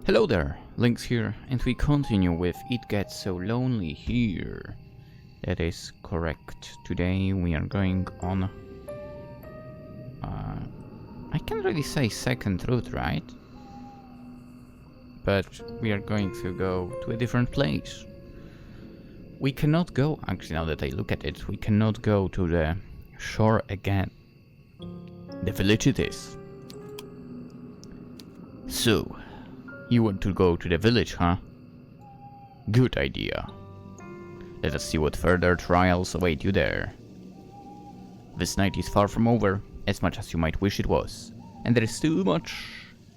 Hello there, Lynx here, and we continue with It Gets So Lonely Here. That is correct. Today we are going on... I can't really say second route, right? But we are going to go to a different place. We cannot go, actually now that I look at it, we cannot go to the shore again. The village it is. So, you want to go to the village, huh? Good idea. Let us see what further trials await you there. This night is far from over, as much as you might wish it was, and there is still much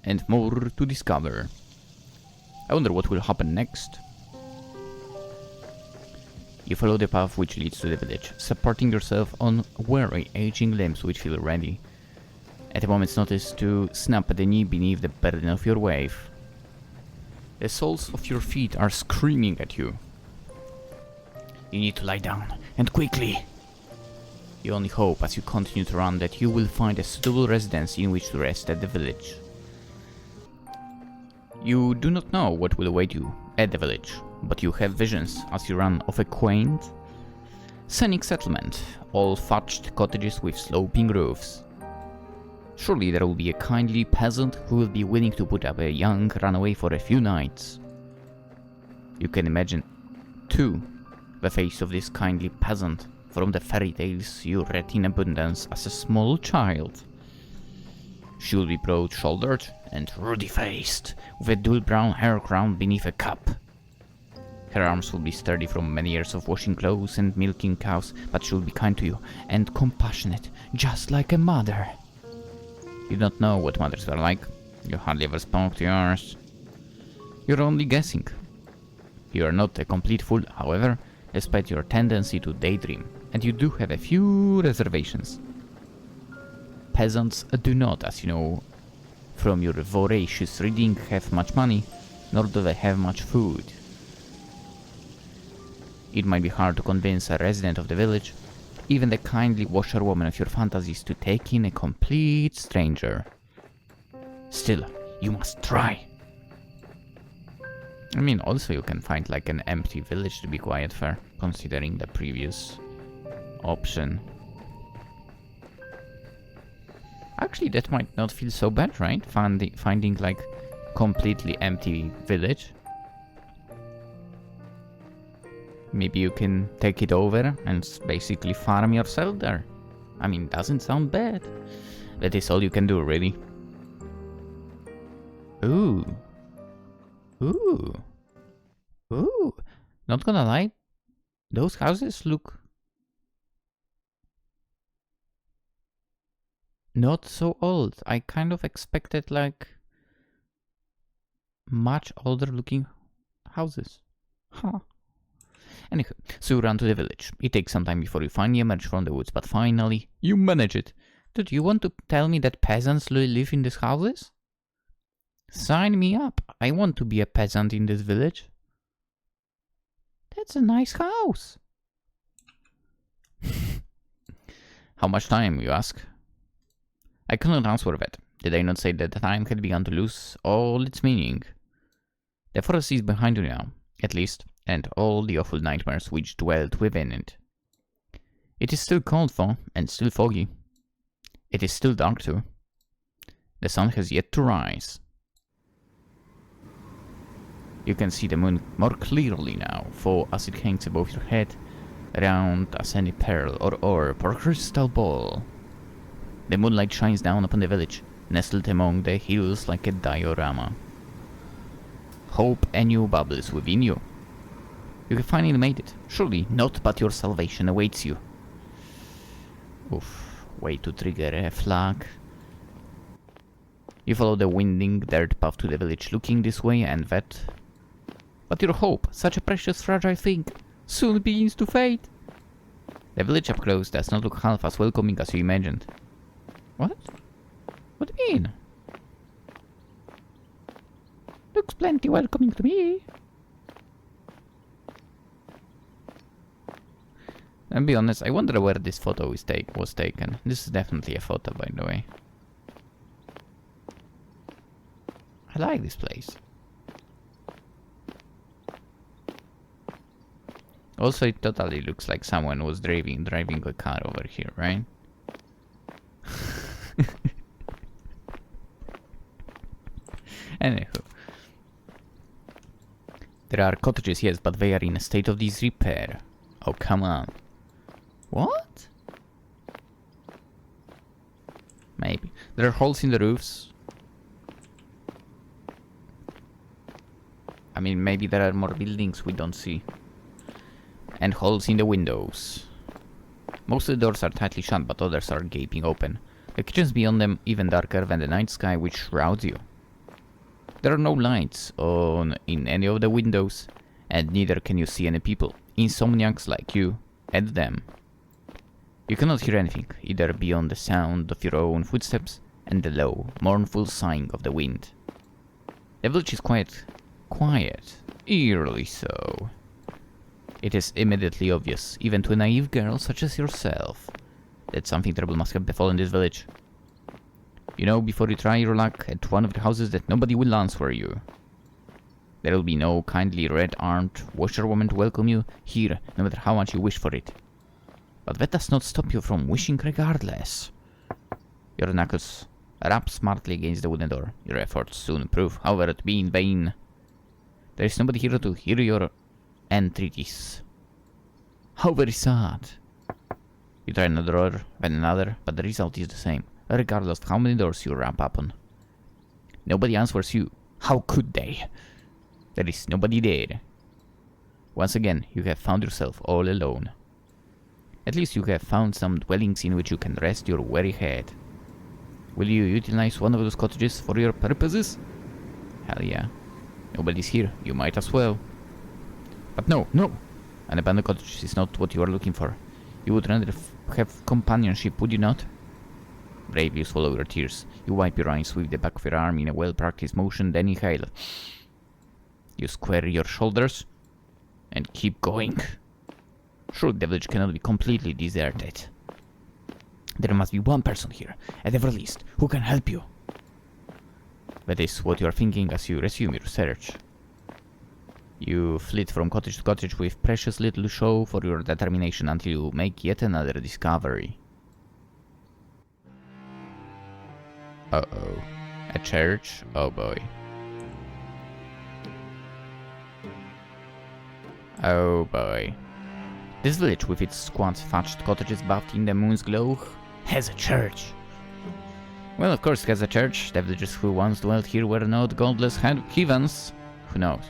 and more to discover. I wonder what will happen next. You follow the path which leads to the village, supporting yourself on weary, aging limbs which feel ready, at a moment's notice, to snap at the knee beneath the burden of your wave. The soles of your feet are screaming at you. You need to lie down, and quickly. You only hope as you continue to run that you will find a suitable residence in which to rest at the village. You do not know what will await you at the village, but you have visions as you run of a quaint, scenic settlement, all thatched cottages with sloping roofs. Surely there will be a kindly peasant who will be willing to put up a young runaway for a few nights. You can imagine, too, the face of this kindly peasant from the fairy tales you read in abundance as a small child. She will be broad-shouldered and ruddy-faced, with a dull brown hair crowned beneath a cap. Her arms will be sturdy from many years of washing clothes and milking cows, but she will be kind to you and compassionate, just like a mother. You don't know what mothers are like. You hardly ever spoke to yours. You're only guessing. You are not a complete fool, however, despite your tendency to daydream, and you do have a few reservations. Peasants do not, as you know from your voracious reading, have much money, nor do they have much food. It might be hard to convince a resident of the village, even the kindly washerwoman of your fantasies, to take in a complete stranger. Still, you must try. I mean, also you can find like an empty village to be quiet for, considering the previous option. Actually, that might not feel so bad, right? Finding like completely empty village. Maybe you can take it over and basically farm yourself there. I mean, doesn't sound bad. That is all you can do, really. Ooh. Ooh. Ooh. Not gonna lie, those houses look not so old. I kind of expected like much older looking houses. Huh. Anywho, so you run to the village. It takes some time before you finally emerge from the woods, but finally, you manage it. Dude, you want to tell me that peasants live in these houses? Sign me up. I want to be a peasant in this village. That's a nice house. How much time, you ask? I cannot answer that. Did I not say that the time had begun to lose all its meaning? The forest is behind you now, at least, and all the awful nightmares which dwelt within it. It is still cold though, and still foggy. It is still dark too. The sun has yet to rise. You can see the moon more clearly now, for as it hangs above your head, round as any pearl or orb or crystal ball. The moonlight shines down upon the village, nestled among the hills like a diorama. Hope anew bubbles within you. You have finally made it. Surely naught but your salvation awaits you. Oof, way to trigger a flag. You follow the winding dirt path to the village, looking this way and that. But your hope, such a precious fragile thing, soon begins to fade. The village up close does not look half as welcoming as you imagined. What? What do you mean? Looks plenty welcoming to me. And be honest, I wonder where this photo was taken. This is definitely a photo, by the way. I like this place. Also, it totally looks like someone was driving a car over here, right? Anywho. There are cottages, yes, but they are in a state of disrepair. Oh, come on. What? Maybe. There are holes in the roofs. I mean, maybe there are more buildings we don't see. And holes in the windows. Most of the doors are tightly shut, but others are gaping open. The kitchens beyond them even darker than the night sky which shrouds you. There are no lights on in any of the windows, and neither can you see any people, insomniacs like you, at them. You cannot hear anything, either beyond the sound of your own footsteps and the low, mournful sighing of the wind. The village is quiet, eerily so. It is immediately obvious, even to a naive girl such as yourself, that something terrible must have befallen this village. You know before you try your luck at one of the houses that nobody will answer you. There will be no kindly red-armed washerwoman to welcome you here, no matter how much you wish for it. But that does not stop you from wishing regardless. Your knuckles rap smartly against the wooden door. Your efforts soon prove, however, to be in vain. There is nobody here to hear your entreaties. How very sad. You try another door, then another, but the result is the same, regardless of how many doors you rap upon. Nobody answers you. How could they? There is nobody there. Once again, you have found yourself all alone. At least you have found some dwellings in which you can rest your weary head. Will you utilize one of those cottages for your purposes? Hell yeah. Nobody's here, you might as well. But no! An abandoned cottage is not what you are looking for. You would rather have companionship, would you not? Bravely you swallow your tears. You wipe your eyes with the back of your arm in a well-practiced motion, then you hail. You square your shoulders and keep going. Surely the village cannot be completely deserted. There must be one person here, at the very least, who can help you. That is what you are thinking as you resume your search. You flit from cottage to cottage with precious little show for your determination until you make yet another discovery. Uh-oh. A church? Oh boy. Oh boy. This village, with its squat thatched cottages bathed in the moon's glow, has a church. Well, of course it has a church. The villagers who once dwelt here were not godless heathens. Who knows?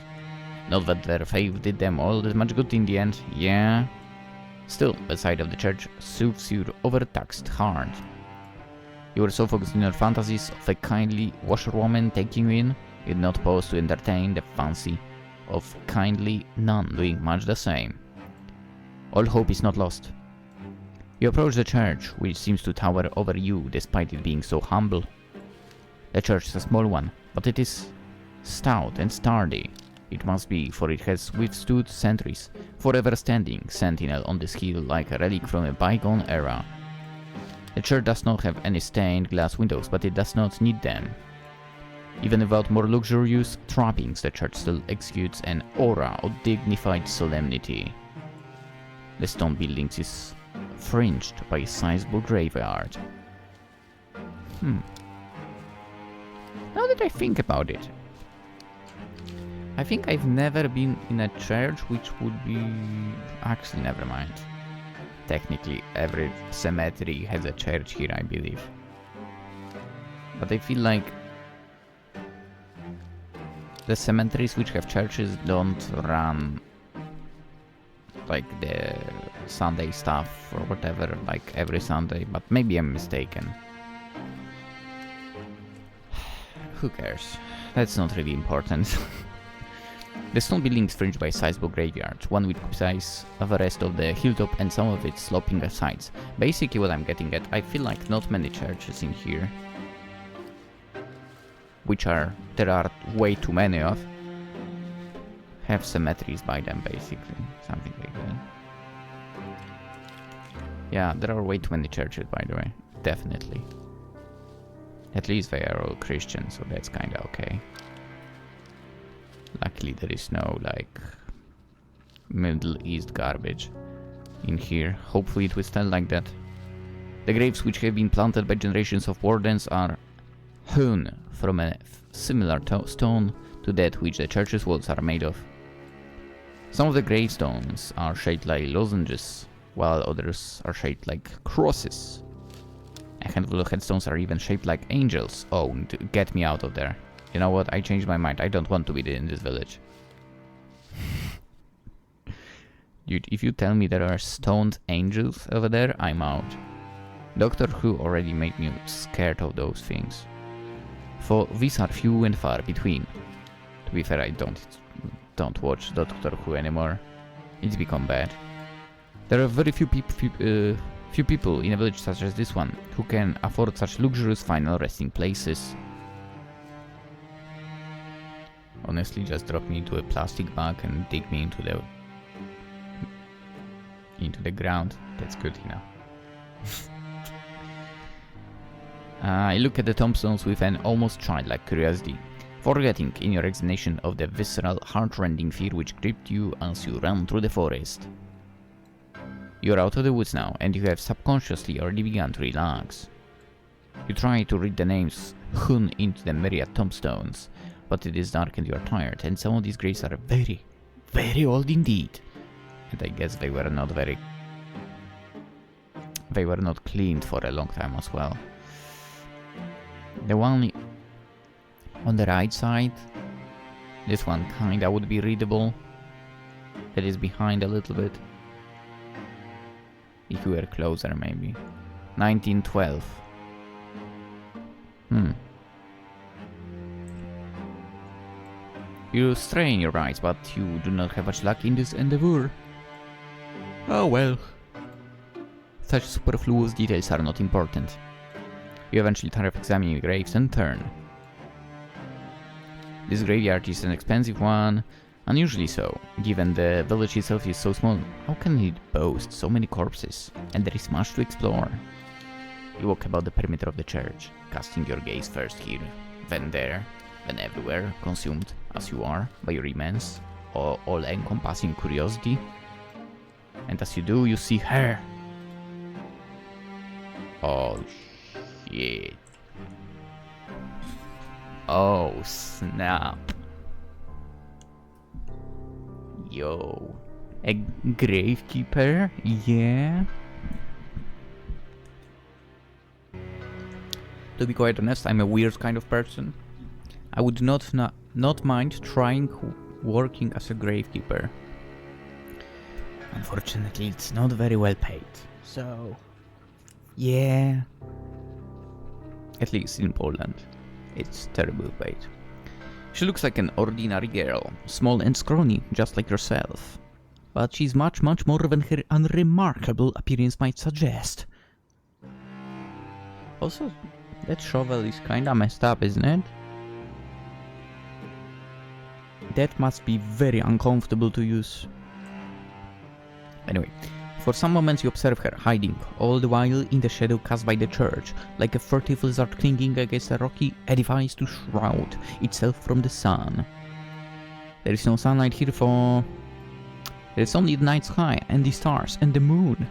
Not that their faith did them all that much good in the end, yeah. Still, the sight of the church soothes your overtaxed heart. You were so focused on your fantasies of a kindly washerwoman taking you in, you did not pause to entertain the fancy of kindly nun doing much the same. All hope is not lost. You approach the church, which seems to tower over you despite it being so humble. The church is a small one, but it is stout and sturdy. It must be, for it has withstood centuries, forever standing sentinel on this hill like a relic from a bygone era. The church does not have any stained glass windows, but it does not need them. Even without more luxurious trappings, the church still exudes an aura of dignified solemnity. The stone building is fringed by a sizable graveyard. Now that I think about it, I think I've never been in a church which would be... Actually, never mind. Technically, every cemetery has a church here, I believe. But I feel like the cemeteries which have churches don't run like the Sunday stuff or whatever, like every Sunday, but maybe I'm mistaken. Who cares? That's not really important. The stone building is fringed by sizable graveyards, one which occupies the rest of the hilltop and some of its sloping sides. Basically what I'm getting at, I feel like not many churches in here, which there are way too many of, have cemeteries by them, basically. Something like that. Yeah, there are way too many churches, by the way. Definitely. At least they are all Christian, so that's kinda okay. Luckily there is no, like, Middle East garbage in here. Hopefully it will stand like that. The graves which have been planted by generations of wardens are hewn from a similar stone to that which the church's walls are made of. Some of the gravestones are shaped like lozenges, while others are shaped like crosses. A handful of headstones are even shaped like angels. Oh, get me out of there. You know what? I changed my mind. I don't want to be in this village. Dude, if you tell me there are stoned angels over there, I'm out. Doctor Who already made me scared of those things. For these are few and far between. To be fair, I don't watch Doctor Who anymore. It's become bad. There are very few people in a village such as this one who can afford such luxurious final resting places. Honestly, just drop me into a plastic bag and dig me into the ground. That's good enough. I look at the tombstones with an almost childlike curiosity, forgetting in your examination of the visceral, heart-rending fear which gripped you as you ran through the forest. You're out of the woods now, and you have subconsciously already begun to relax. You try to read the names hewn into the myriad tombstones, but it is dark and you are tired, and some of these graves are very, very old indeed. And I guess they were not cleaned for a long time as well. The one on the right side, this one kinda would be readable. That is behind a little bit. If you were closer, maybe. 1912. You strain your eyes, but you do not have much luck in this endeavor. Oh well. Such superfluous details are not important. You eventually tire of examining graves and turn. This graveyard is an expensive one, unusually so, given the village itself is so small. How can it boast so many corpses? And there is much to explore. You walk about the perimeter of the church, casting your gaze first here, then there, then everywhere, consumed, as you are, by your immense, all-encompassing curiosity. And as you do, you see her. Oh shit. Oh snap. Yo. A gravekeeper? Yeah. To be quite honest, I'm a weird kind of person. I would not mind trying working as a gravekeeper. Unfortunately, it's not very well paid. So, yeah. At least in Poland, it's terribly paid. She looks like an ordinary girl, small and scrawny, just like yourself. But she's much more than her unremarkable appearance might suggest. Also, that shovel is kinda messed up, isn't it? That must be very uncomfortable to use. Anyway, for some moments you observe her hiding, all the while in the shadow cast by the church, like a furtive lizard clinging against a rocky edifice to shroud itself from the sun. There is no sunlight here for... There is only the night sky and the stars and the moon.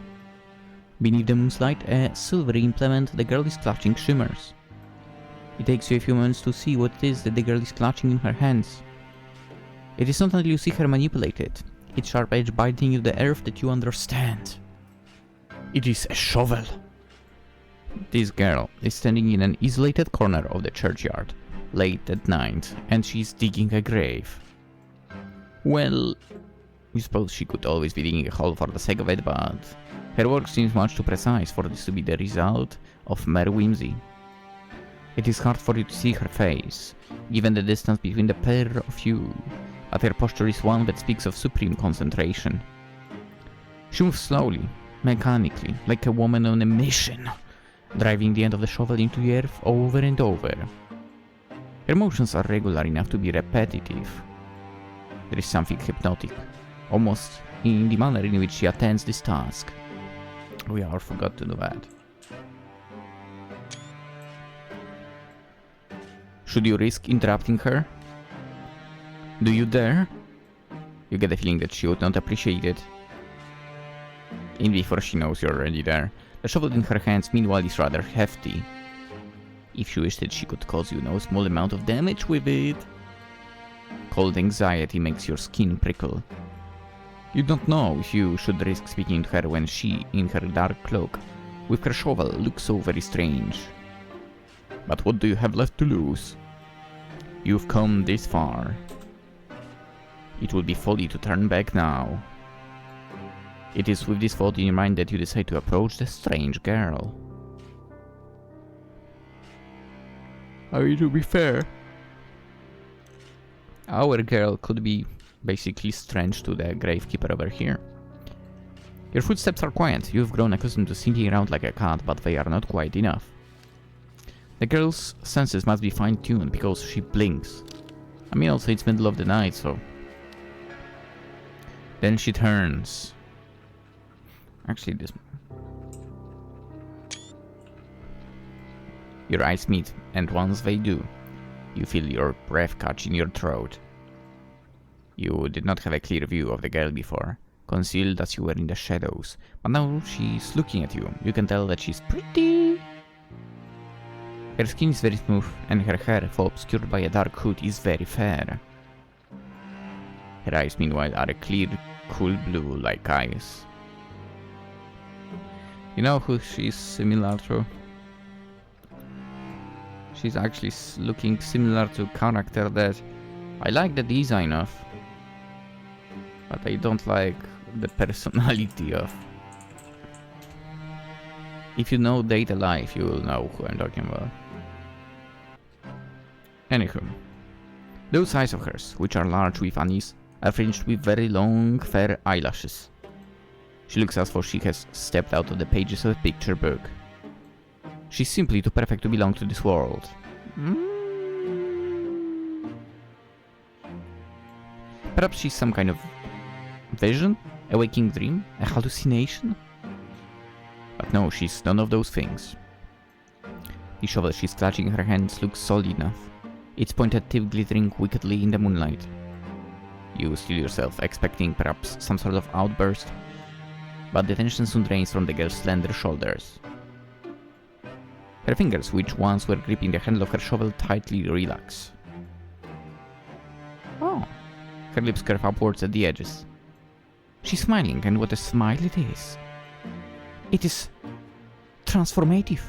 Beneath the moon's light, a silvery implement the girl is clutching shimmers. It takes you a few moments to see what it is that the girl is clutching in her hands. It is not until you see her manipulate it, its sharp edge biting into the earth, that you understand. It is a shovel. This girl is standing in an isolated corner of the churchyard, late at night, and she's digging a grave. Well, we suppose she could always be digging a hole for the sake of it, but her work seems much too precise for this to be the result of mere whimsy. It is hard for you to see her face, given the distance between the pair of you, but her posture is one that speaks of supreme concentration. She moves slowly, mechanically, like a woman on a mission, driving the end of the shovel into the earth over and over. Her motions are regular enough to be repetitive. There is something hypnotic, almost in the manner in which she attends this task. We all forgot to do that. Should you risk interrupting her? Do you dare? You get the feeling that she would not appreciate it. Even before she knows you're already there. The shovel in her hands, meanwhile, is rather hefty. If she wished it, she could cause you no small amount of damage with it. Cold anxiety makes your skin prickle. You don't know if you should risk speaking to her when she, in her dark cloak, with her shovel, looks so very strange. But what do you have left to lose? You've come this far. It would be folly to turn back now. It is with this thought in your mind that you decide to approach the strange girl. I mean, to be fair, our girl could be basically strange to the gravekeeper over here. Your footsteps are quiet. You've grown accustomed to sneaking around like a cat, but they are not quite enough. The girl's senses must be fine-tuned because she blinks. I mean, also it's middle of the night, so... Then she turns. Actually, this... Your eyes meet, and once they do, you feel your breath catch in your throat. You did not have a clear view of the girl before, concealed as you were in the shadows, but now she's looking at you. You can tell that she's pretty. Her skin is very smooth, and her hair, though obscured by a dark hood, is very fair. Her eyes, meanwhile, are a clear, cool blue like ice. You know who she's similar to? She's actually looking similar to a character that I like the design of, but I don't like the personality of. If you know Data Life, you will know who I'm talking about. Anywho, those eyes of hers, which are large with unease, are fringed with very long, fair eyelashes. She looks as though she has stepped out of the pages of a picture book. She's simply too perfect to belong to this world. Perhaps she's some kind of vision? A waking dream? A hallucination? But no, she's none of those things. The shovel she's clutching in her hands looks solid enough, its pointed tip glittering wickedly in the moonlight. You still yourself, expecting perhaps some sort of outburst, but the tension soon drains from the girl's slender shoulders. Her fingers, which once were gripping the handle of her shovel, tightly relax. Oh, her lips curve upwards at the edges. She's smiling, and what a smile it is. It is transformative.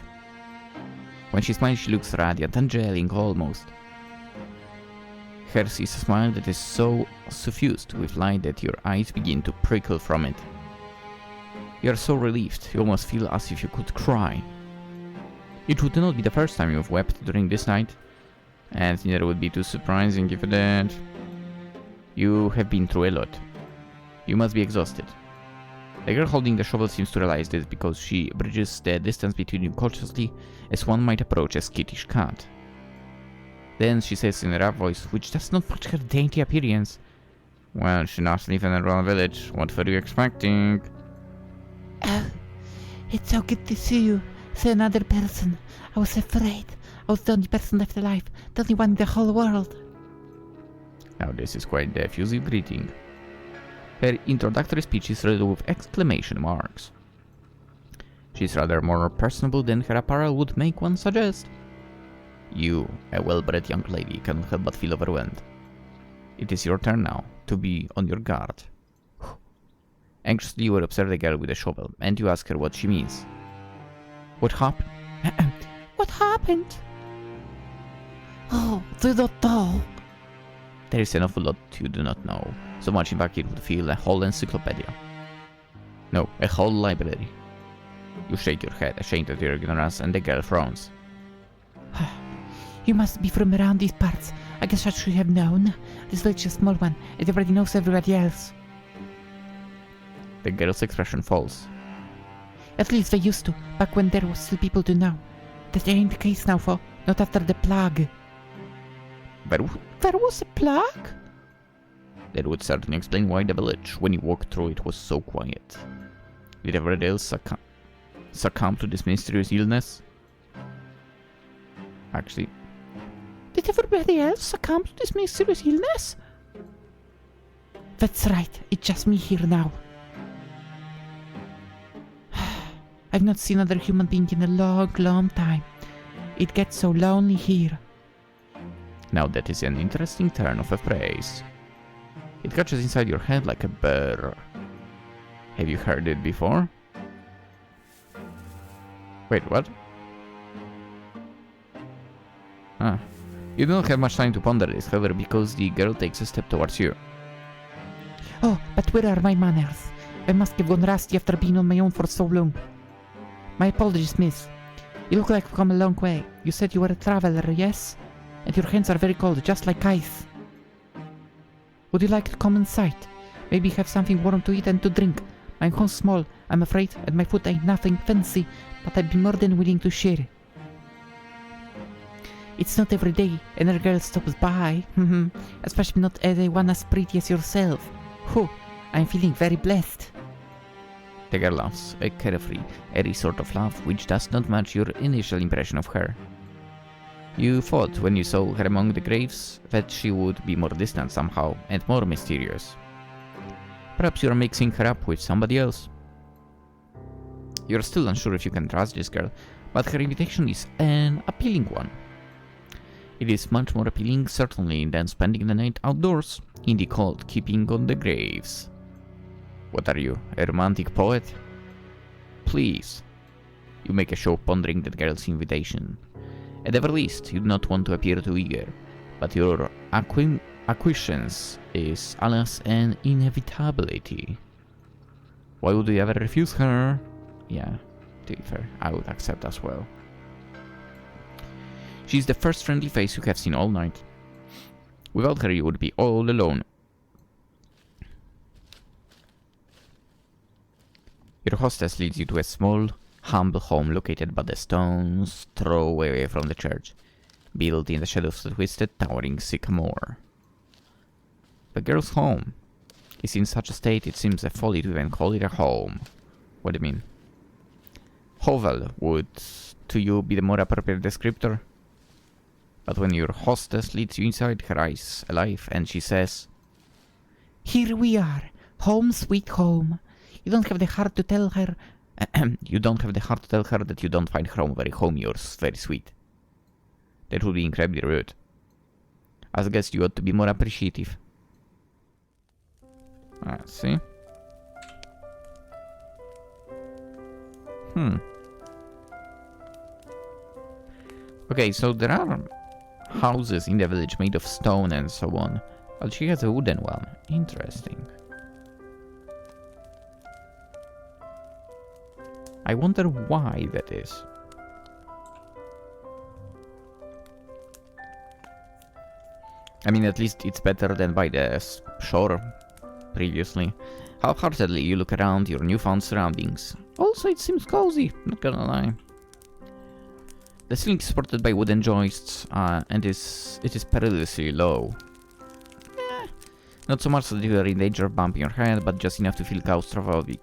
When she smiles, she looks radiant, angelic almost. Hers is a smile that is so suffused with light that your eyes begin to prickle from it. You are so relieved, you almost feel as if you could cry. It would not be the first time you've wept during this night, and neither would be too surprising if you did. You have been through a lot. You must be exhausted. The girl holding the shovel seems to realize this because she bridges the distance between you cautiously, as one might approach a skittish cat. Then she says in a rough voice, which does not match her dainty appearance, "Well, she not live in a rural village. What were you expecting?" Oh, it's so good to see you. See another person. I was afraid. I was the only person left alive. The only one in the whole world. Now this is quite the effusive greeting. Her introductory speech is riddled with exclamation marks. She's rather more personable than her apparel would make one suggest. You, a well-bred young lady, cannot help but feel overwhelmed. It is your turn now, to be on your guard. Anxiously you will observe the girl with the shovel, and you ask her what she means. What happened? What happened? Oh, they don't know. There is an awful lot you do not know. So much in fact it would feel a whole encyclopedia. No, a whole library. You shake your head, ashamed of your ignorance, and the girl frowns. You must be from around these parts. I guess I should have known. This village is a small one. It already knows everybody else. The girl's expression falls. At least they used to, back when there was still people to know. That ain't the case now, for not after the plague. There was a plague? That would certainly explain why the village, when you walked through it, was so quiet. Did everybody else succumb to this mysterious illness? Actually... Did everybody else succumb to this mysterious illness? That's right, it's just me here now. I've not seen another human being in a long, long time. It gets so lonely here. Now that is an interesting turn of a phrase. It catches inside your head like a burr. Have you heard it before? Wait, what? Ah. You don't have much time to ponder this, however, because the girl takes a step towards you. Oh, but where are my manners? I must have gone rusty after being on my own for so long. My apologies, miss. You look like you've come a long way. You said you were a traveler, yes? And your hands are very cold, just like ice. Would you like to come inside? Maybe have something warm to eat and to drink. My home's small, I'm afraid, and my food ain't nothing fancy, but I'd be more than willing to share. It's not every day another girl stops by, especially not anyone as pretty as yourself. Whew, I'm feeling very blessed. The girl laughs, a carefree, airy sort of laugh which does not match your initial impression of her. You thought, when you saw her among the graves, that she would be more distant somehow, and more mysterious. Perhaps you are mixing her up with somebody else. You are still unsure if you can trust this girl, but her invitation is an appealing one. It is much more appealing, certainly, than spending the night outdoors, in the cold, keeping on the graves. What are you, a romantic poet? Please. You make a show of pondering the girl's invitation. At the very least, you do not want to appear too eager, but your acquiescence is, alas, an inevitability. Why would you ever refuse her? Yeah, to be fair, I would accept as well. She's the first friendly face you have seen all night. Without her, you would be all alone. Your hostess leads you to a small, humble home located by the stone's throw away from the church, built in the shadows of the twisted, towering sycamore. The girl's home is in such a state it seems a folly to even call it a home. What do you mean? Hovel would, to you, be the more appropriate descriptor. But when your hostess leads you inside, her eyes alive, and she says, "Here we are, home sweet home." You don't have the heart to tell her... You don't have the heart to tell her that you don't find her home very homey or very sweet. That would be incredibly rude. As a guest, you ought to be more appreciative. See? Okay, so there are houses in the village made of stone and so on, but she has a wooden one. Interesting. I wonder why that is. I mean, at least it's better than by the shore previously. Half-heartedly, you look around your newfound surroundings. Also, it seems cozy, not gonna lie. The ceiling is supported by wooden joists, and it is perilously low. Not so much that you are in danger of bumping your head, but just enough to feel claustrophobic.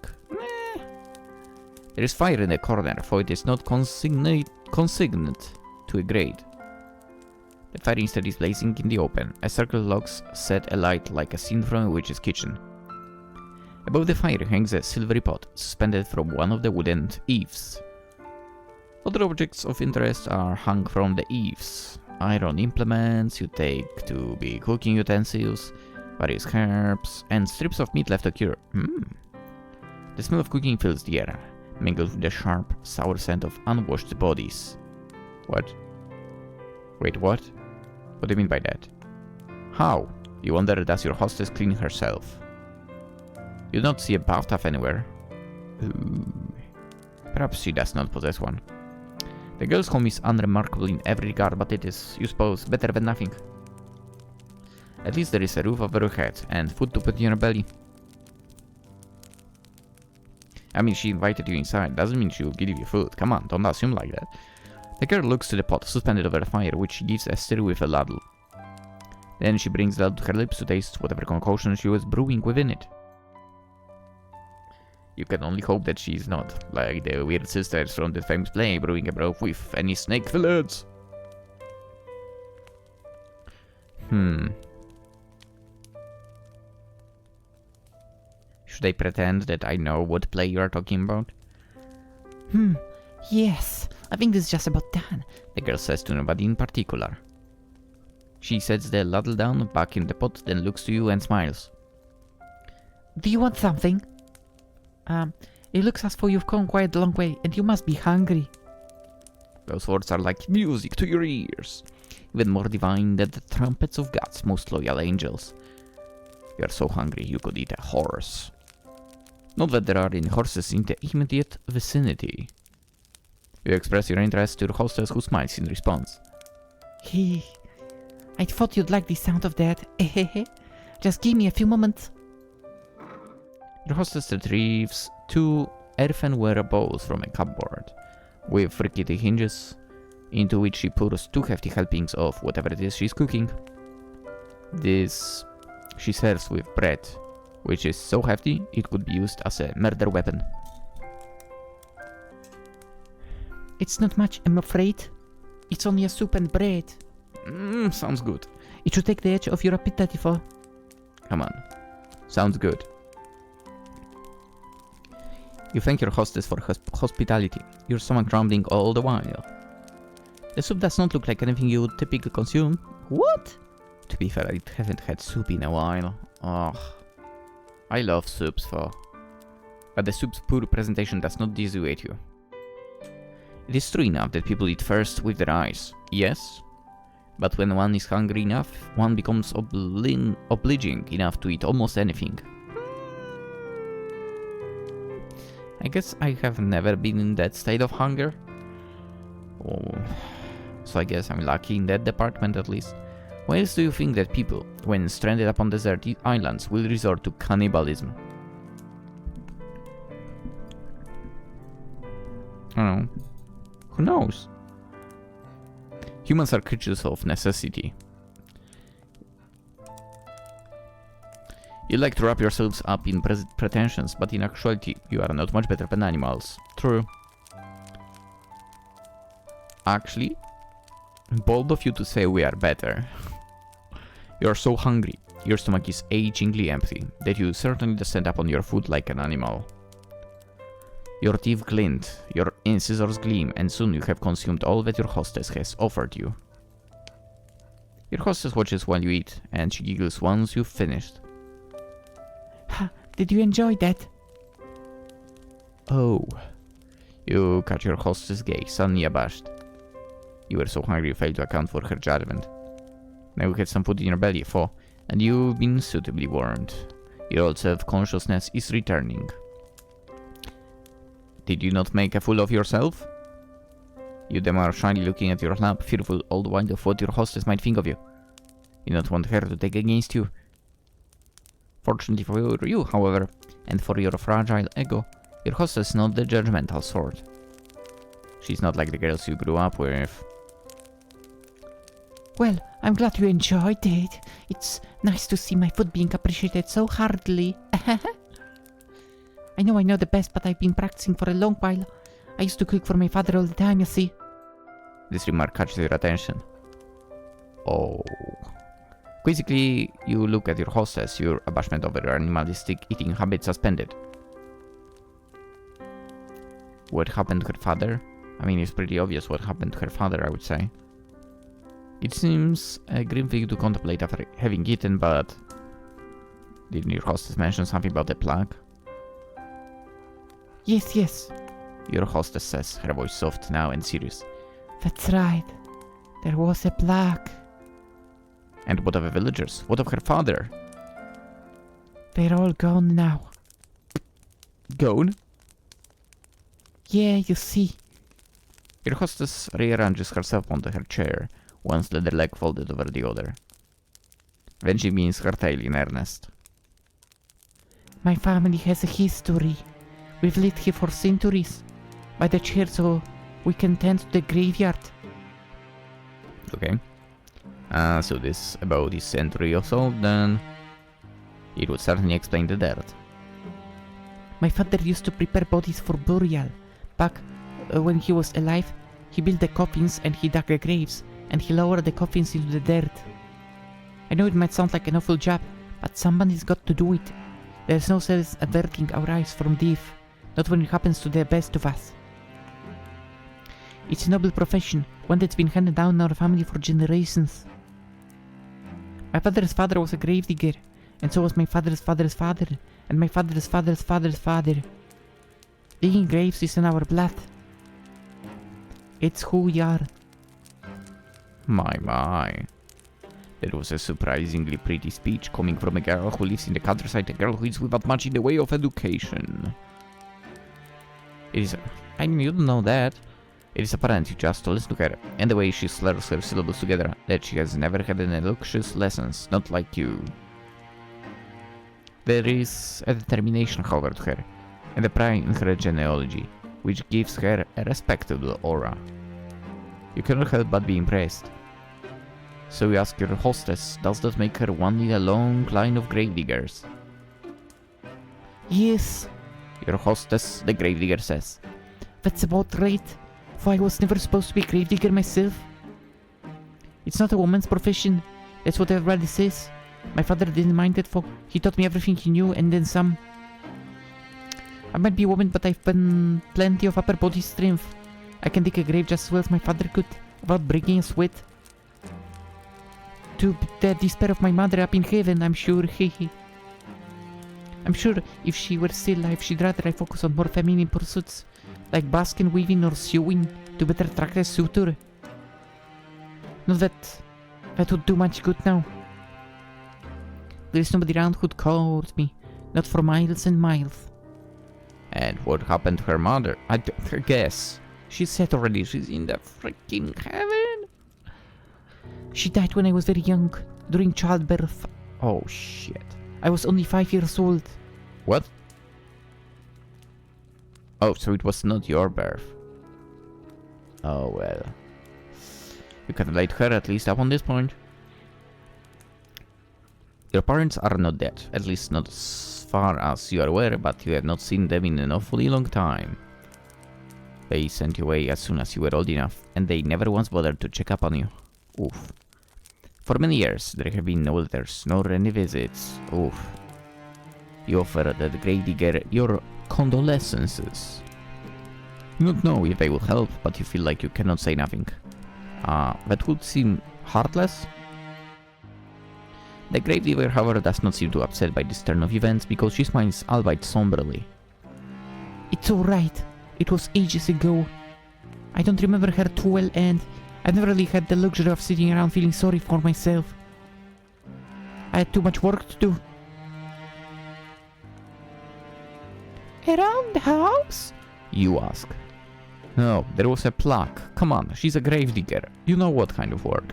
There is fire in the corner, for it is not consigned to a grate. The fire instead is blazing in the open. A circle of logs set alight like a scene from a witch's kitchen. Above the fire hangs a silvery pot, suspended from one of the wooden eaves. Other objects of interest are hung from the eaves. Iron implements you take to be cooking utensils, various herbs, and strips of meat left to cure. The smell of cooking fills the air, mingled with the sharp, sour scent of unwashed bodies. What? Wait, what? What do you mean by that? How? You wonder, does your hostess clean herself? You do not see a bathtub anywhere. Ooh. Perhaps she does not possess one. The girl's home is unremarkable in every regard, but it is, you suppose, better than nothing. At least there is a roof over your head, and food to put in your belly. I mean, she invited you inside, doesn't mean she will give you food. Come on, don't assume like that. The girl looks to the pot suspended over the fire, which she gives a stir with a ladle. Then she brings the ladle to her lips to taste whatever concoction she was brewing within it. You can only hope that she is not, like the weird sisters from the famous play, brewing a broth with any snake fillets. Should I pretend that I know what play you are talking about? Yes. I think this is just about done. The girl says to nobody in particular. She sets the ladle down, back in the pot, then looks to you and smiles. Do you want something? It looks as though you've come quite a long way, and you must be hungry. Those words are like music to your ears, even more divine than the trumpets of God's most loyal angels. You are so hungry you could eat a horse. Not that there are any horses in the immediate vicinity. You express your interest to your hostess, who smiles in response. I thought you'd like the sound of that. Just give me a few moments. Your hostess retrieves 2 earthenware bowls from a cupboard, with rickety hinges, into which she pours 2 hefty helpings of whatever it is she's cooking. This she serves with bread, which is so hefty it could be used as a murder weapon. It's not much, I'm afraid. It's only a soup and bread. Sounds good. It should take the edge off your appetite for. Come on. Sounds good. You thank your hostess for hospitality, your stomach rumbling all the while. The soup does not look like anything you would typically consume. What? To be fair, I haven't had soup in a while. Ugh. I love soups though. But the soup's poor presentation does not dissuade you. It is true enough that people eat first with their eyes, yes? But when one is hungry enough, one becomes obliging enough to eat almost anything. I guess I have never been in that state of hunger. So I guess I'm lucky in that department at least. Why else do you think that people, when stranded upon desert islands, will resort to cannibalism? I don't know. Who knows? Humans are creatures of necessity. You like to wrap yourselves up in pretensions, but in actuality, you are not much better than animals. True. Actually, bold of you to say we are better. You are so hungry, your stomach is agingly empty, that you certainly descend upon your food like an animal. Your teeth glint, your incisors gleam, and soon you have consumed all that your hostess has offered you. Your hostess watches while you eat, and she giggles once you've finished. Did you enjoy that? Oh. You catch your hostess' gaze, suddenly abashed. You were so hungry you failed to account for her judgment. Now you had some food in your belly, and you've been suitably warned. Your old self-consciousness is returning. Did you not make a fool of yourself? You demur, shyly looking at your lamp, fearful all the while of what your hostess might think of you. You don't want her to take against you. Fortunately for you, however, and for your fragile ego, your hostess is not the judgmental sort. She's not like the girls you grew up with. Well, I'm glad you enjoyed it. It's nice to see my food being appreciated so heartily. I know the best, but I've been practicing for a long while. I used to cook for my father all the time, you see. This remark catches your attention. Oh. Quizzically, you look at your hostess, your abashment over your animalistic eating habit suspended. What happened to her father? I mean, it's pretty obvious what happened to her father, I would say. It seems a grim thing to contemplate after having eaten, but... Didn't your hostess mention something about the plague? Yes. Your hostess says, her voice soft now and serious. That's right. There was a plague. And what of the villagers? What of her father? They're all gone now. Gone? Yeah, you see. Your hostess rearranges herself onto her chair, one slender leg folded over the other. Then she begins her tale in earnest. My family has a history. We've lived here for centuries. By the chair so we can tend to the graveyard. Okay. So this about this century or so, then it would certainly explain the dirt. My father used to prepare bodies for burial. Back when he was alive, he built the coffins and he dug the graves, and he lowered the coffins into the dirt. I know it might sound like an awful job, but somebody's got to do it. There's no sense averting our eyes from death, not when it happens to the best of us. It's a noble profession, one that's been handed down in our family for generations. My father's father was a gravedigger, and so was my father's father's father, and my father's father's father's father. Digging graves is in our blood. It's who we are. My. That was a surprisingly pretty speech coming from a girl who lives in the countryside, a girl who is without much in the way of education. It is... I mean, you don't know that. It is apparent, you just listen to her, and the way she slurs her syllables together, that she has never had any luxurious lessons, not like you. There is a determination, however, to her, and a pride in her genealogy, which gives her a respectable aura. You cannot help but be impressed. So you ask your hostess, does that make her one in a long line of gravediggers? Yes, Your hostess, the gravedigger, says. that's about right, for I was never supposed to be a gravedigger myself. It's not a woman's profession, that's what everybody says. My father didn't mind it, for he taught me everything he knew and then some. I might be a woman, but I've been plenty of upper body strength. I can dig a grave just as well as my father could, without breaking a sweat. To the despair of my mother up in heaven, I'm sure, hehe. I'm sure if she were still alive, she'd rather I focus on more feminine pursuits, like basket weaving or sewing, to better attract a suitor. Not that that would do much good now. There is nobody around who'd court me, not for miles and miles. And what happened to her mother? I don't guess. She said already she's in the freaking heaven. She died when I was very young, during childbirth. Oh shit. I was only 5 years old. What? Oh, so it was not your birth. Oh well. You can relate her at least up on this point. Your parents are not dead, at least not as far as you are aware, but you have not seen them in an awfully long time. They sent you away as soon as you were old enough, and they never once bothered to check up on you. Oof. For many years, there have been no letters, nor any visits. Oof. You offer the gravedigger your condolences. You don't know if they will help, but you feel like you cannot say nothing. That would seem heartless. The gravedigger, however, does not seem too upset by this turn of events, because she smiles albeit somberly. It's alright. It was ages ago. I don't remember her too well, and I never really had the luxury of sitting around feeling sorry for myself. I had too much work to do. Around the house? You ask. No, there was a plaque. Come on, she's a gravedigger. You know what kind of work.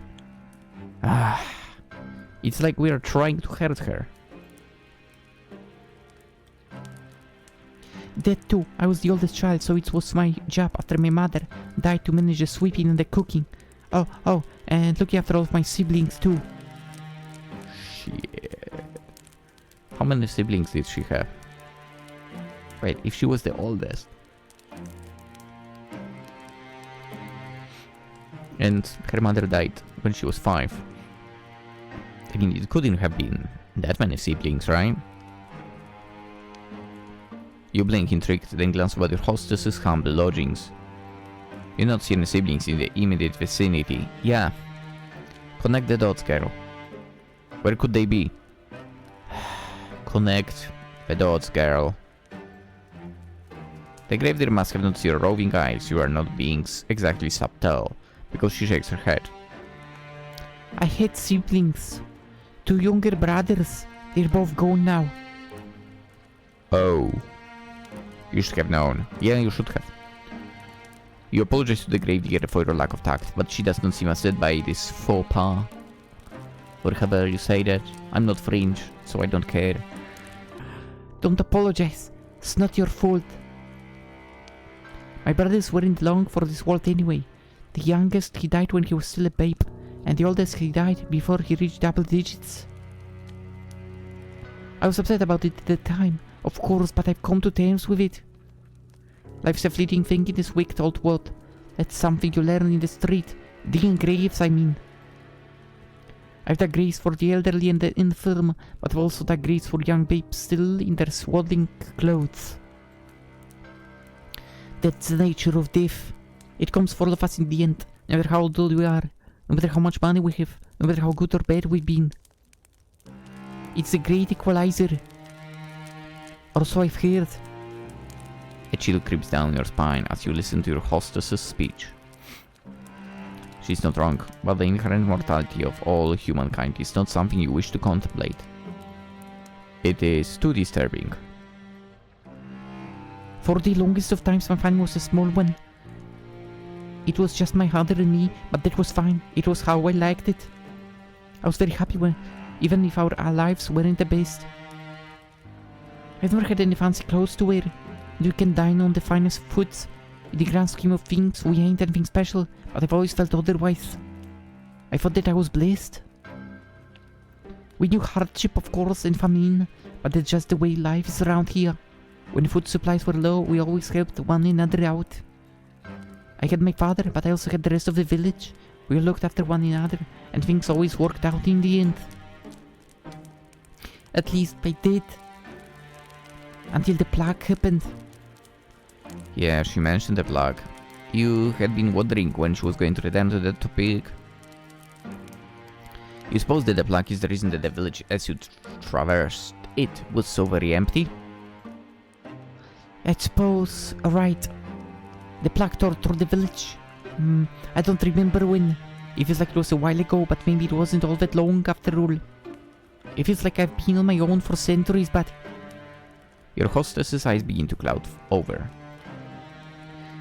It's like we are trying to hurt her. That too. I was the oldest child, so it was my job after my mother died to manage the sweeping and the cooking. Oh, and looking after all of my siblings too. Shit. How many siblings did she have? Wait, if she was the oldest. And her mother died when she was 5. I mean, it couldn't have been that many siblings, right? You blink intrigued, then glance about your hostess's humble lodgings. You not see any siblings in the immediate vicinity. Yeah. Connect the dots, girl. Where could they be? Connect the dots, girl. The gravedigger must have noticed your roving eyes. You are not being exactly subtle, because she shakes her head. I had siblings. 2 younger brothers. They're both gone now. Oh. You should have known. Yeah, you should have. You apologize to the gravedigger for your lack of tact, but she does not seem upset by this faux pas. Or however you say that. I'm not French, so I don't care. Don't apologize. It's not your fault. My brothers weren't long for this world anyway. The youngest, he died when he was still a babe, and the oldest, he died before he reached double digits. I was upset about it at the time, of course, but I've come to terms with it. Life's a fleeting thing in this wicked old world. That's something you learn in the street. Digging graves, I mean. I've the grace for the elderly and the infirm, but I've also the grace for young babes still in their swaddling clothes. That's the nature of death. It comes for all of us in the end, no matter how old we are, no matter how much money we have, no matter how good or bad we've been. It's the great equalizer. Or so I've heard. A chill creeps down your spine as you listen to your hostess's speech. She's not wrong, but the inherent mortality of all humankind is not something you wish to contemplate. It is too disturbing. For the longest of times my family was a small one. It was just my father and me, but that was fine. It was how I liked it. I was very happy when, even if our lives weren't the best. I've never had any fancy clothes to wear, and we can dine on the finest foods. In the grand scheme of things, we ain't anything special, but I've always felt otherwise. I thought that I was blessed. We knew hardship, of course, and famine, but that's just the way life is around here. When food supplies were low, we always helped one another out. I had my father, but I also had the rest of the village. We all looked after one another, and things always worked out in the end. At least I did. Until the plague happened. Yeah, she mentioned the plague. You had been wondering when she was going to return to that topic. You suppose that the plague is the reason that the village, as you traversed it, was so very empty? I suppose, right. The plague tore through the village. I don't remember when. It feels like it was a while ago, but maybe it wasn't all that long after all. It feels like I've been on my own for centuries, but... Your hostess's eyes begin to cloud over.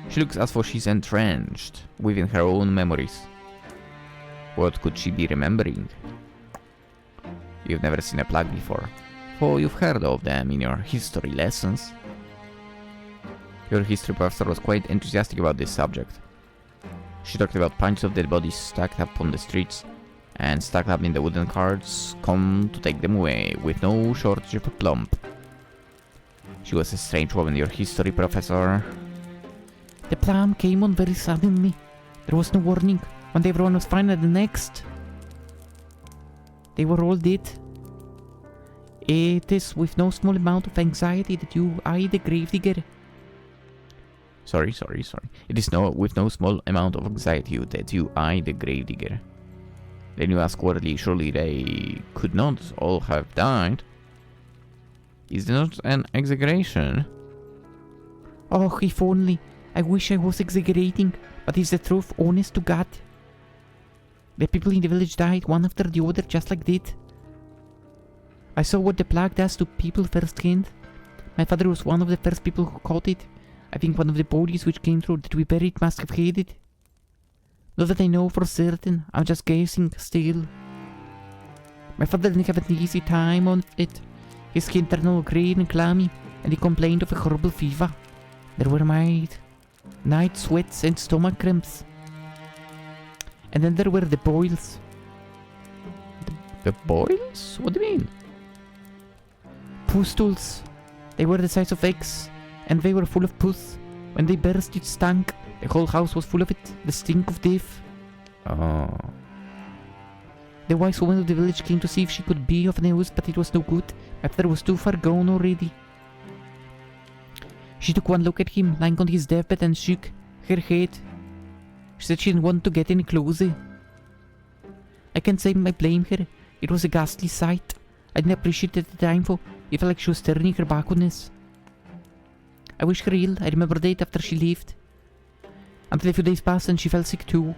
She looks as though she's entrenched within her own memories. What could she be remembering? You've never seen a plague before, for you've heard of them in your history lessons. Your history professor was quite enthusiastic about this subject. She talked about pints of dead bodies stacked up on the streets, and stacked up in the wooden carts come to take them away, with no shortage of a plump. She was a strange woman, your history professor. The plan came on very suddenly. There was no warning, and everyone was fine at the next. They were all dead. It is with no small amount of anxiety that you eye the gravedigger. Sorry. It is with no small amount of anxiety that you eye the gravedigger. Then you ask worriedly, surely they could not all have died? Is it not an exaggeration? Oh, if only. I wish I was exaggerating, but it's the truth, honest to God. The people in the village died one after the other, just like that. I saw what the plague does to people firsthand. My father was one of the first people who caught it. I think one of the bodies which came through that we buried must have had it. Not that I know for certain, I'm just guessing still. My father didn't have an easy time on it. His skin turned all grey and clammy, and he complained of a horrible fever. There were night sweats and stomach cramps. And then there were the boils. The boils? What do you mean? Pustules. They were the size of eggs, and they were full of pus. When they burst, it stank. The whole house was full of it. The stink of death. Oh. The wise woman of the village came to see if she could be of news, but it was no good. My father was too far gone already. She took one look at him, lying on his deathbed, and shook her head. She said she didn't want to get any closer. I can't say I blame her. It was a ghastly sight. I didn't appreciate it at the time, for it felt like she was turning her back on us. I wish her ill. I remember that after she left. Until a few days passed and she fell sick too.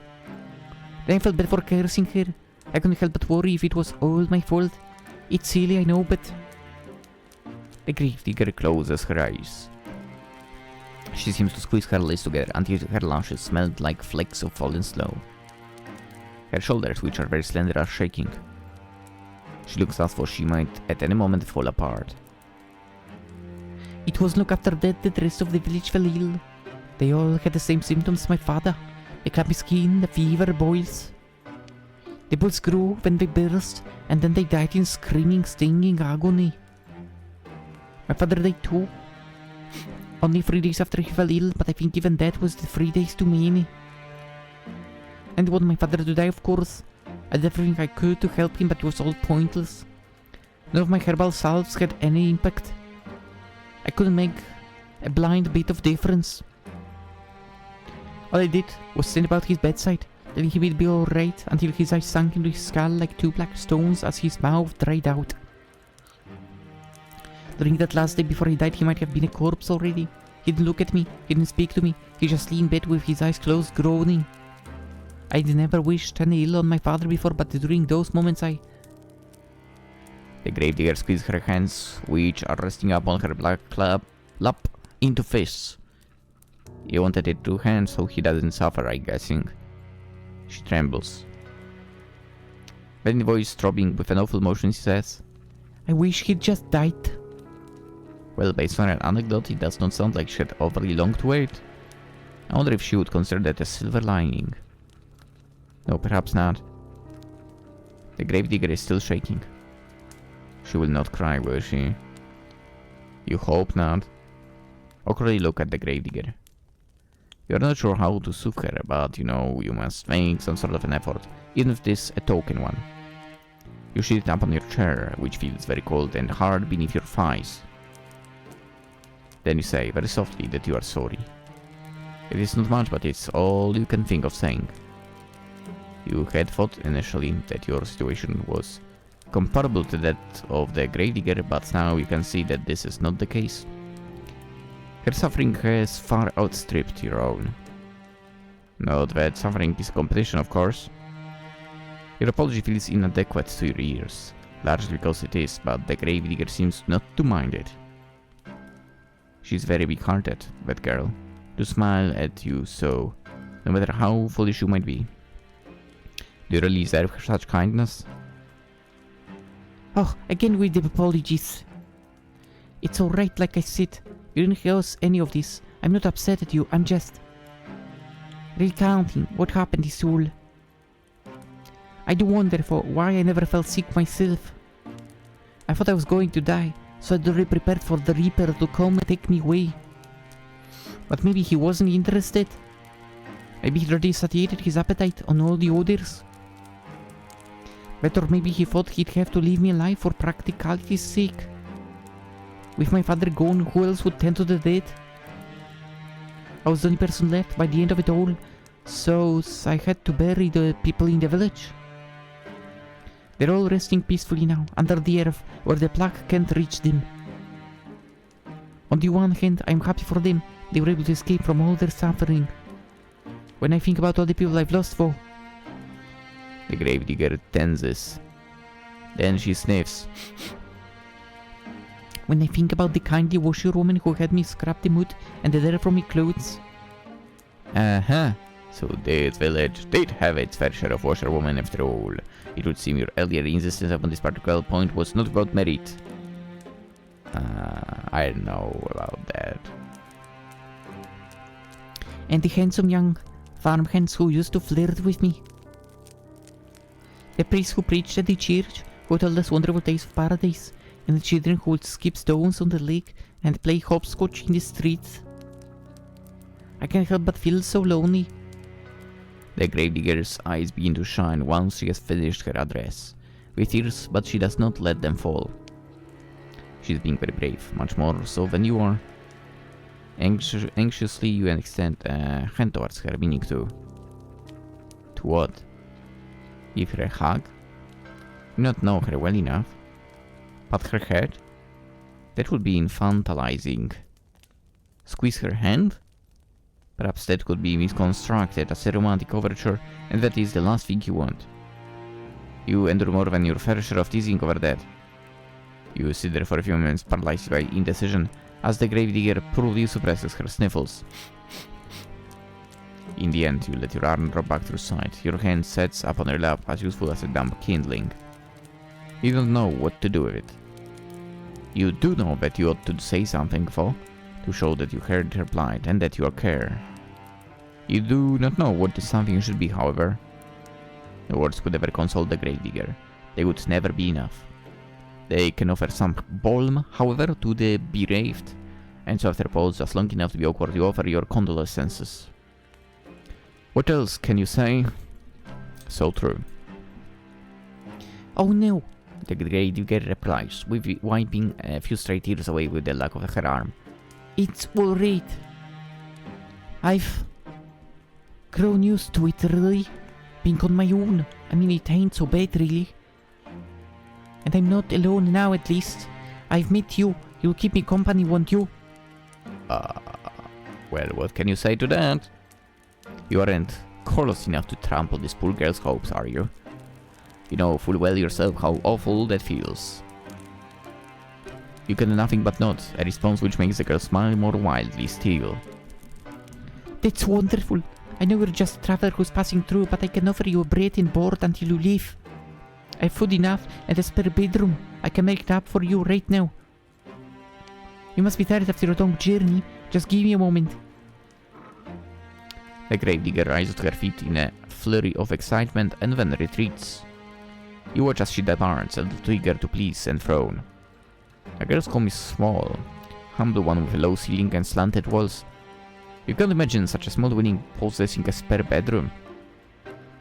Then I felt bad for cursing her. I couldn't help but worry if it was all my fault. It's silly, I know, but... The gravedigger closes her eyes. She seems to squeeze her lips together until her lashes smelled like flakes of fallen snow. Her shoulders, which are very slender, are shaking. She looks as though she might at any moment fall apart. It was long after that the rest of the village fell ill. They all had the same symptoms as my father. The clammy skin, the fever, boils. The boils grew when they burst, and then they died in screaming, stinging agony. My father died too. Only 3 days after he fell ill, but I think even that was the 3 days too many. And I want my father to die, of course. I I did everything I could to help him, but it was all pointless. None of my herbal salves had any impact. I couldn't make a blind bit of difference. All I did was stand about his bedside, telling him he'd be alright, until his eyes sunk into his skull like two black stones as his mouth dried out. During that last day before he died, he might have been a corpse already. He didn't look at me, he didn't speak to me, he just lay in bed with his eyes closed, groaning. I'd never wished any ill on my father before, but during those moments The gravedigger squeezed her hands, which are resting up on her black lap, into fists. You wanted it to hand so he doesn't suffer, I'm guessing. She trembles. Then the voice throbbing with an awful motion, she says, I wish he'd just died. Well, based on an anecdote, it does not sound like she had overly long to wait. I wonder if she would consider that a silver lining. No, perhaps not. The gravedigger is still shaking. She will not cry, will she? You hope not. Awkwardly look at the gravedigger. You are not sure how to soothe her, but you know you must make some sort of an effort, even if this a token one. You sit up on your chair, which feels very cold and hard beneath your thighs. Then you say, very softly, that you are sorry. It is not much, but it's all you can think of saying. You had thought initially that your situation was comparable to that of the gravedigger, but now you can see that this is not the case. Her suffering has far outstripped your own. Not that suffering is competition, of course. Your apology feels inadequate to your ears, largely because it is, but the gravedigger seems not to mind it. She's very big-hearted, that girl, to smile at you so, no matter how foolish you might be. Do you really deserve such kindness? Oh, again with the apologies. It's alright, like I said. You didn't cause any of this. I'm not upset at you, I'm just recounting what happened is all. I do wonder for why I never felt sick myself. I thought I was going to die, so I'd already prepared for the Reaper to come and take me away. But maybe he wasn't interested. Maybe he already satiated his appetite on all the others. Or maybe he thought he'd have to leave me alive for practicality's sake. With my father gone, who else would tend to the dead? I was the only person left by the end of it all, so I had to bury the people in the village. They're all resting peacefully now, under the earth, where the plague can't reach them. On the one hand, I'm happy for them. They were able to escape from all their suffering. When I think about all the people I've lost for... The gravedigger tenses. Then she sniffs. When I think about the kindly washerwoman who had me scrap the mud and the dirt from my clothes. Uh-huh. So this village did have its fair share of washerwomen after all. It would seem your earlier insistence upon this particular point was not without merit. I don't know about that. And the handsome young farmhands who used to flirt with me. The priest who preached at the church, who told us wonderful tales of paradise, and the children who would skip stones on the lake and play hopscotch in the streets. I can't help but feel so lonely. The gravedigger's eyes begin to shine once she has finished her address, with tears, but she does not let them fall. She's being very brave, much more so than you are. Anxiously you extend a hand towards her, meaning to... To what? Give her a hug? You not know her well enough. Pat her head? That would be infantilizing. Squeeze her hand? Perhaps that could be misconstrued as a romantic overture, and that is the last thing you want. You endure more than your fair share of teasing over that. You sit there for a few moments, paralyzed by indecision, as the gravedigger poorly suppresses her sniffles. In the end, you let your arm drop back to your side. Your hand sets up on her lap, as useful as a damp kindling. You don't know what to do with it. You do know that you ought to say something, though, to show that you heard her plight and that you care. You do not know what this something should be, however. No words could ever console the gravedigger. They would never be enough. They can offer some balm, however, to the bereaved, and so after a pause just long enough to be awkward, you offer your condolences. What else can you say? So true. Oh no. The gravedigger replies, wiping a few stray tears away with the lack of her arm. It's alright. I've grown used to it, really. Being on my own. I mean, it ain't so bad, really. And I'm not alone now, at least. I've met you. You'll keep me company, won't you? Well, what can you say to that? You aren't callous enough to trample this poor girl's hopes, are you? You know full well yourself how awful that feels. You can do nothing but nod, a response which makes the girl smile more wildly still. That's wonderful. I know you're just a traveler who's passing through, but I can offer you a bread and board until you leave. I have food enough and a spare bedroom. I can make it up for you right now. You must be tired after a long journey. Just give me a moment. The gravedigger rises to her feet in a flurry of excitement and then retreats. You watch as she departs, a little eager to please and frown. The girl's home is small, humble one with a low ceiling and slanted walls. You can't imagine such a small dwelling possessing a spare bedroom.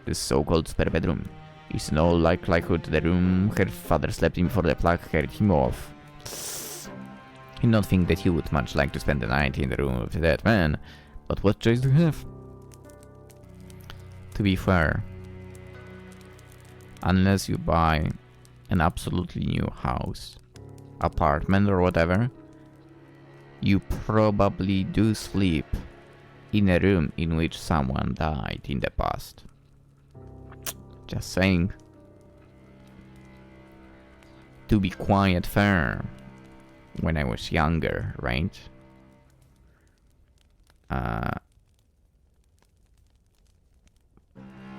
This so-called spare bedroom is in all likelihood the room her father slept in before the plague carried him off. You don't think that he would much like to spend the night in the room of the dead man, but what choice do you have? To be fair, unless you buy an absolutely new house, apartment or whatever, you probably do sleep in a room in which someone died in the past. Just saying. To be quite fair, when I was younger, right?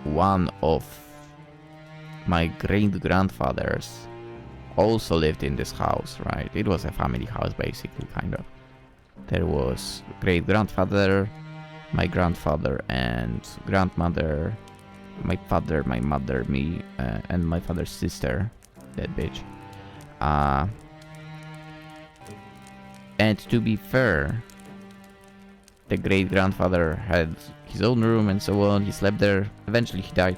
One of my great-grandfathers also lived in this house, right? It was a family house, basically, kind of. There was great-grandfather, my grandfather and grandmother, my father, my mother, me, and my father's sister, that bitch. And to be fair, the great-grandfather had his own room and so on, he slept there, eventually he died.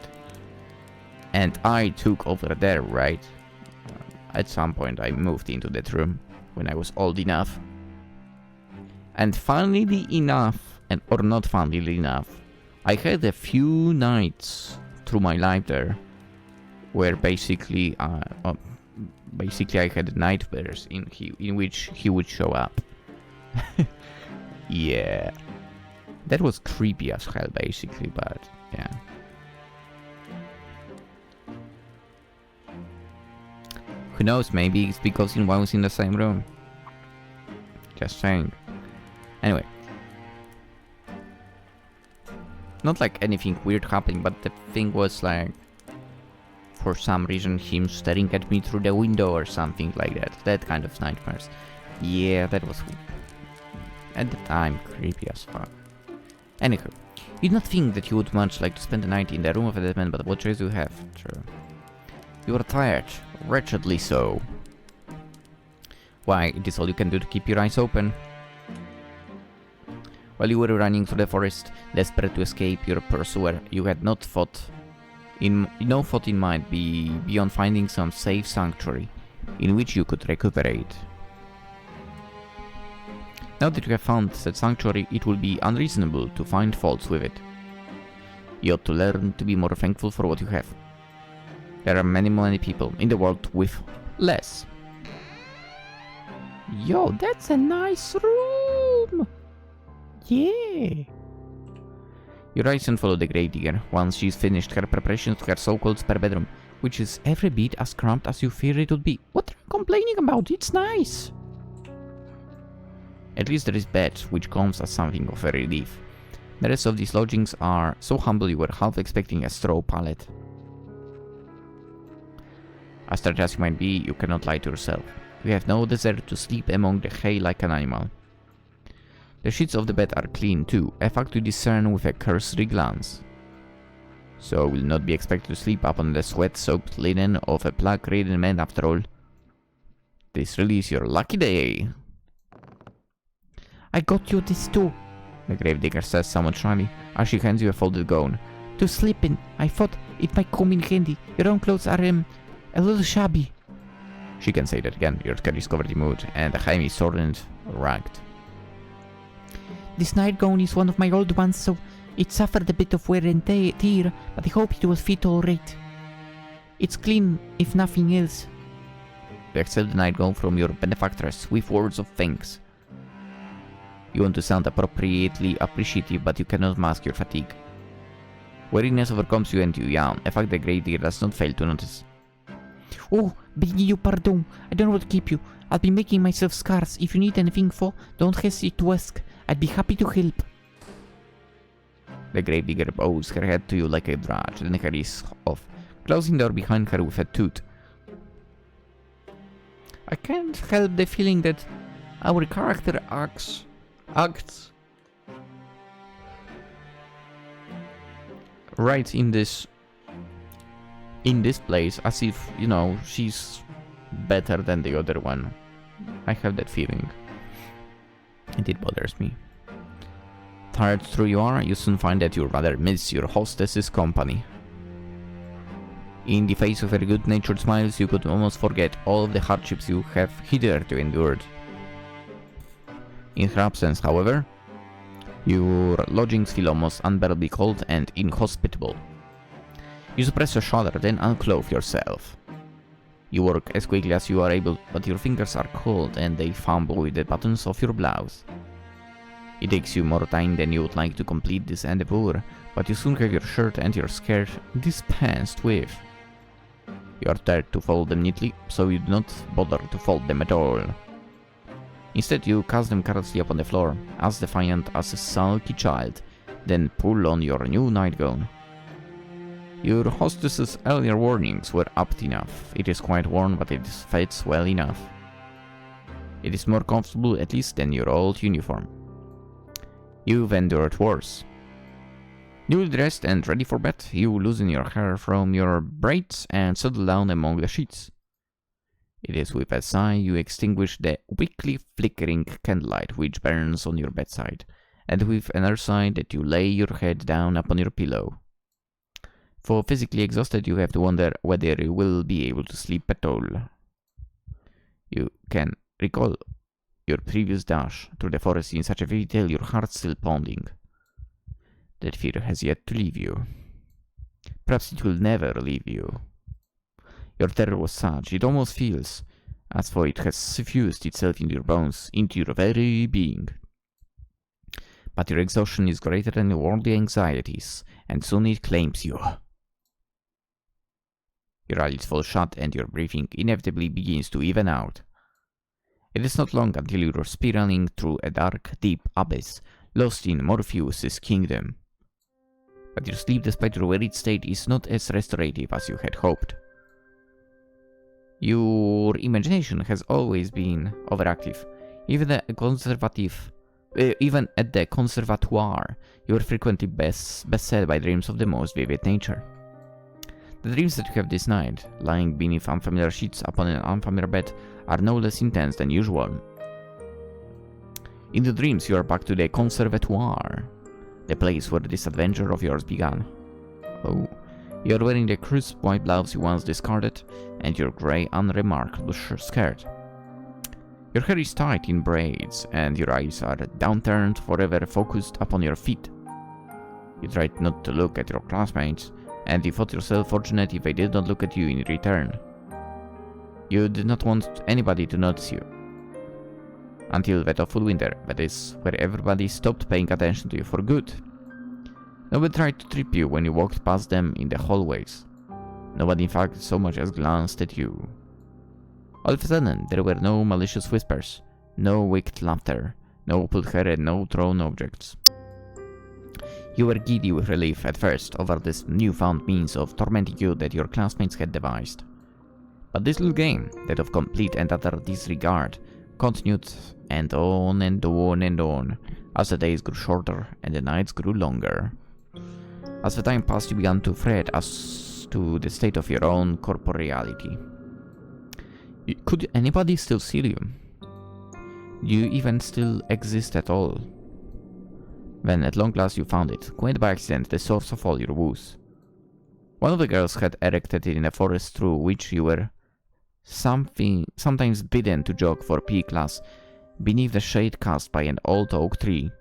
And I took over there, right? At some point I moved into that room when I was old enough. And funnily enough, or not funnily enough, I had a few nights through my life there where basically I had nightmares in which he would show up. Yeah. That was creepy as hell, basically, but yeah. Who knows, maybe it's because I was in the same room. Just saying. Anyway. Not like anything weird happening, but the thing was like, for some reason, him staring at me through the window or something like that. That kind of nightmares. Yeah, that was, at the time, creepy as fuck. Anywho, you do not think that you would much like to spend the night in the room of a dead man, but what choice do you have? True. You are tired, wretchedly so. Why, it is all you can do to keep your eyes open. While you were running through the forest, desperate to escape your pursuer, you had no thought in mind beyond finding some safe sanctuary in which you could recuperate. Now that you have found that sanctuary, it will be unreasonable to find faults with it. You ought to learn to be more thankful for what you have. There are many people in the world with less. Yo, that's a nice room! Yeah! You rise and follow the gravedigger once she's finished her preparations to her so-called spare bedroom, which is every bit as cramped as you feared it would be. What are you complaining about? It's nice! At least there is bed, which comes as something of a relief. The rest of these lodgings are so humble you were half expecting a straw pallet. As tired as you might be, you cannot lie to yourself. You have no desire to sleep among the hay like an animal. The sheets of the bed are clean too, a fact you discern with a cursory glance. So will not be expected to sleep upon the sweat-soaked linen of a plague-ridden man after all. This really is your lucky day. I got you this too, the gravedigger says somewhat shyly, as she hands you a folded gown. To sleep in. I thought it might come in handy. Your own clothes are, A little shabby. She can say that again. Your cat is covered in mud, and the Jaime is torn and ragged. This nightgown is one of my old ones, so it suffered a bit of wear and tear, but I hope it will fit all right. It's clean, if nothing else. You accept the nightgown from your benefactress with words of thanks. You want to sound appropriately appreciative, but you cannot mask your fatigue. Weariness overcomes you and you yawn, a fact the gravedigger does not fail to notice. Oh, begging you pardon. I don't want to keep you. I'll be making myself scarce. If you need anything for, don't hesitate to ask. I'd be happy to help. The gravedigger bows her head to you like a drudge, then hurries off, closing the door behind her with a toot. I can't help the feeling that our character acts right in this place as if, you know, she's better than the other one. I have that feeling. And it bothers me. Tired through you are, you soon find that you rather miss your hostess's company. In the face of her good-natured smiles, you could almost forget all of the hardships you have hitherto endured. In her absence, however, your lodgings feel almost unbearably cold and inhospitable. You suppress a shudder, then unclothe yourself. You work as quickly as you are able, but your fingers are cold and they fumble with the buttons of your blouse. It takes you more time than you would like to complete this endeavor, but you soon have your shirt and your skirt dispensed with. You are tired to fold them neatly, so you do not bother to fold them at all. Instead, you cast them carelessly upon the floor, as defiant as a sulky child, then pull on your new nightgown. Your hostess's earlier warnings were apt enough. It is quite worn, but it fits well enough. It is more comfortable, at least, than your old uniform. You've endured worse. Newly dressed and ready for bed, you loosen your hair from your braids and settle down among the sheets. It is with a sigh you extinguish the weakly flickering candlelight which burns on your bedside, and with another sigh that you lay your head down upon your pillow. For physically exhausted, you have to wonder whether you will be able to sleep at all. You can recall your previous dash through the forest in such a vivid detail, your heart still pounding. That fear has yet to leave you. Perhaps it will never leave you. Your terror was such, it almost feels as though it has suffused itself into your bones, into your very being. But your exhaustion is greater than your worldly anxieties, and soon it claims you. Your eyelids fall shut and your breathing inevitably begins to even out. It is not long until you are spiraling through a dark, deep abyss, lost in Morpheus's kingdom. But your sleep, despite your wearied state, is not as restorative as you had hoped. Your imagination has always been overactive. Even at the conservatoire, you are frequently beset by dreams of the most vivid nature. The dreams that you have this night, lying beneath unfamiliar sheets upon an unfamiliar bed, are no less intense than usual. In the dreams, you are back to the conservatoire, the place where this adventure of yours began. Oh, you are wearing the crisp white blouse you once discarded, and your grey, unremarkable skirt. Your hair is tied in braids, and your eyes are downturned, forever focused upon your feet. You tried not to look at your classmates, and you thought yourself fortunate if they did not look at you in return. You did not want anybody to notice you. Until that awful winter, that is, where everybody stopped paying attention to you for good. Nobody tried to trip you when you walked past them in the hallways. Nobody in fact so much as glanced at you. All of a sudden, there were no malicious whispers, no wicked laughter, no pulled hair and no thrown objects. You were giddy with relief at first over this newfound means of tormenting you that your classmates had devised. But this little game, that of complete and utter disregard, continued and on and on and on, as the days grew shorter and the nights grew longer. As the time passed, you began to fret as to the state of your own corporeality. Could anybody still see you? Do you even still exist at all? When at long last you found it, quite by accident, the source of all your woes. One of the girls had erected it in a forest through which you were sometimes bidden to jog for PE class, beneath the shade cast by an old oak tree.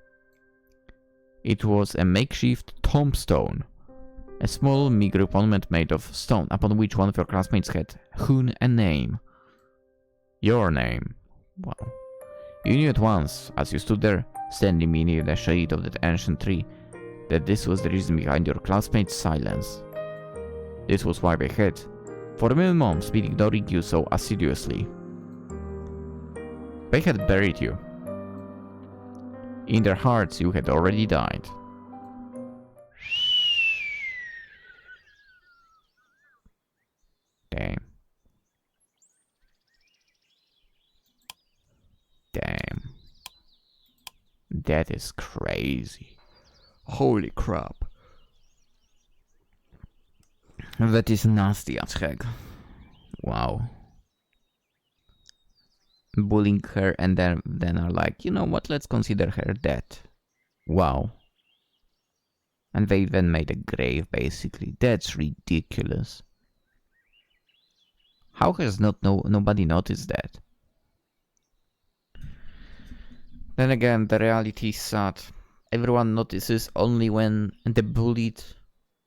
It was a makeshift tombstone, a small, meager monument made of stone, upon which one of your classmates had hewn a name. Your name. Wow. You knew at once, as you stood there, standing beneath the shade of that ancient tree, that this was the reason behind your classmates' silence. This was why they had, for many months, been ignoring you so assiduously. They had buried you. In their hearts, you had already died. Damn. Damn. That is crazy. Holy crap. That is nasty as heck. Wow. Bullying her and then are like, you know what, let's consider her dead. Wow. And they then made a grave, basically. That's ridiculous. How has nobody noticed that? Then again, the reality is sad. Everyone notices only when the bullied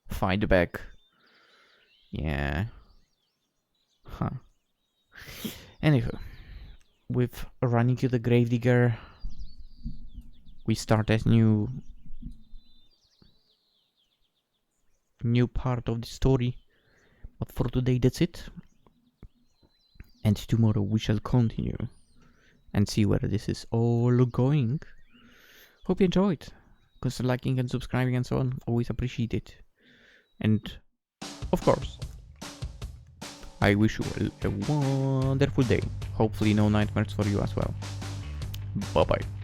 fight back. Yeah. Huh. Anywho, with running to the gravedigger, we start a new part of the story. But for today, that's it. And tomorrow we shall continue and see where this is all going. Hope you enjoyed. Consider liking and subscribing and so on. Always appreciate it. And of course, I wish you a wonderful day. Hopefully no nightmares for you as well. Bye bye.